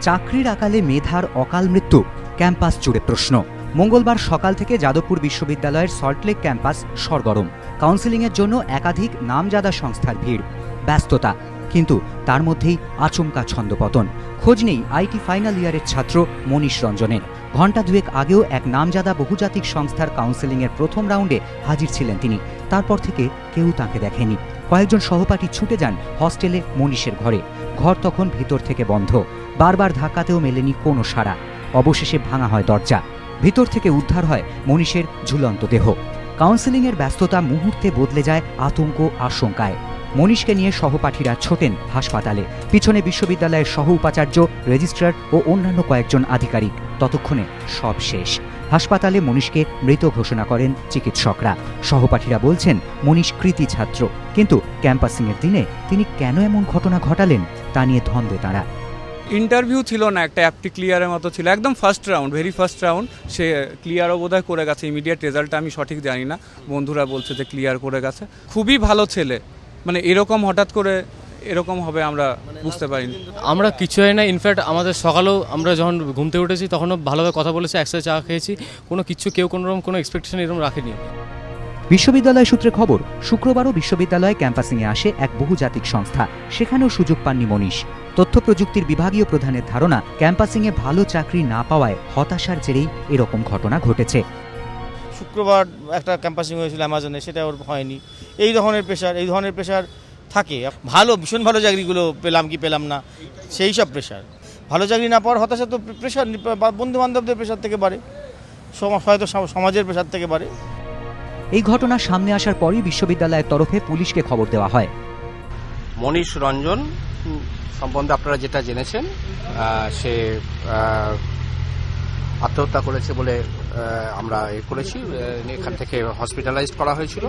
চাকরির আকালে মেধার অকাল মৃত্যু, ক্যাম্পাস জুড়ে প্রশ্ন। মঙ্গলবার সকাল থেকে যাদবপুর বিশ্ববিদ্যালয়ের সল্টলেক ক্যাম্পাস সরগরম। কাউন্সেলিংয়ের জন্য একাধিক নামজাদা সংস্থার ভিড়, ব্যস্ততা, কিন্তু তার মধ্যেই আচমকা ছন্দপতন। খোঁজ নেই আইটি ফাইনাল ইয়ারের ছাত্র মনীষ রঞ্জনের। ঘণ্টা দুয়েক আগেও এক নামজাদা বহুজাতিক সংস্থার কাউন্সেলিংয়ের প্রথম রাউন্ডে হাজির ছিলেন তিনি। তারপর থেকে কেউ তাকে দেখেনি। কয়েকজন সহপাঠী ছুটে যান হস্টেলে মনীষের ঘরে। ঘর তখন ভিতর থেকে বন্ধ, বারবার ধাক্কাতেও মেলেনি কোনো সাড়া। অবশেষে ভাঙা হয় দরজা, ভিতর থেকে উদ্ধার হয় মনীষের ঝুলন্ত দেহ। কাউন্সেলিংয়ের ব্যস্ততা মুহূর্তে বদলে যায় আতঙ্ক আশঙ্কায়। মনীষকে নিয়ে সহপাঠীরা ছোটেন হাসপাতালে। পিছনে বিশ্ববিদ্যালয়ের সহ উপাচার্য, রেজিস্ট্রার ও অন্যান্য কয়েকজন আধিকারিক। ততক্ষণে সব শেষ। হাসপাতালে মনীষকে মৃত ঘোষণা করেন চিকিৎসকরা। সহপাঠীরা বলছেন মনীষ কৃতী ছাত্র, কিন্তু ক্যাম্পাসিংয়ের দিনে তিনি কেন এমন ঘটনা ঘটালেন তা নিয়ে ধন্দে তাঁরা। ইন্টারভিউ ছিল না, একটা অ্যাপটি ক্লিয়ারের মতো ছিল, একদম first round, very first round. সে ক্লিয়ারও বোধহয় করে গেছে, ইমিডিয়েট রেজাল্টটা আমি সঠিক জানি না, বন্ধুরা বলছে যে ক্লিয়ার করে গেছে। খুবই ভালো ছেলে, মানে এরকম হঠাৎ করে এরকম হবে আমরা বুঝতে পারিনি। আমরা কিছু হয় না, ইনফ্যাক্ট আমাদের সকালেও আমরা যখন ঘুমতে উঠেছি তখনও ভালোভাবে কথা বলেছি, একসাথে চা খেয়েছি, কেউ কোনোরকম কোনো এক্সপেকটেশন এরকম রাখেনি। বিশ্ববিদ্যালয় সূত্রে খবর, শুক্রবারও বিশ্ববিদ্যালয়ে ক্যাম্পাসিংয়ে আসে এক বহুজাতিক সংস্থা। সেখানেও সুযোগ পাননি মনীষ। তথ্য প্রযুক্তির বিভাগীয় প্রধানের ধারণা, ক্যাম্পাসিংয়ে ভালো চাকরি না পাওয়ায় হতাশার জেরেই এরকম ঘটনা ঘটেছে। শুক্রবার একটা ক্যাম্পাসিং হয়েছিল অ্যামাজনে, সেটা ওর হয়নি। এই ধরনের প্রেশার থাকে। ভীষণ ভালো চাকরিগুলো পেলাম কি পেলাম না, সেই সব প্রেশার। ভালো চাকরি না পাওয়ার হতাশা তো প্রেশার বন্ধু বান্ধবদের প্রেশার থেকে বাড়ে, হয়তো সমাজের প্রেশার থেকে বাড়ে। এই ঘটনা সামনে আসার পরই বিশ্ববিদ্যালয়ের তরফে পুলিশকে খবর দেওয়া হয়। মনীষ রঞ্জন সম্বন্ধে আপনারা যেটা জেনেছেন, সে আত্মহত্যা করেছে বলে আমরা করেছি। এখান থেকে হসপিটালাইজড করা হয়েছিল।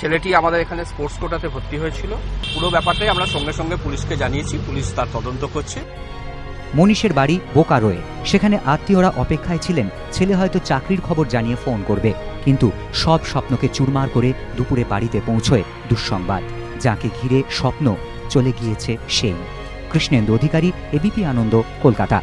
ছেলেটি আমাদের এখানে স্পোর্টস কোটাতে ভর্তি হয়েছিল। পুরো ব্যাপারটাই আমরা সঙ্গে সঙ্গে পুলিশকে জানিয়েছি, পুলিশ তার তদন্ত করছে। মনীষের বাড়ি বোকারোয়। সেখানে আত্মীয়রা অপেক্ষায় ছিলেন ছেলে হয়তো চাকরির খবর জানিয়ে ফোন করবে। কিন্তু সব স্বপ্নকে চুরমার করে দুপুরে বাড়িতে পৌঁছয় দুঃসংবাদ। যাকে ঘিরে স্বপ্ন চলে গিয়েছে সেই। কৃষ্ণেন্দু অধিকারী, এবিপি আনন্দ, কলকাতা।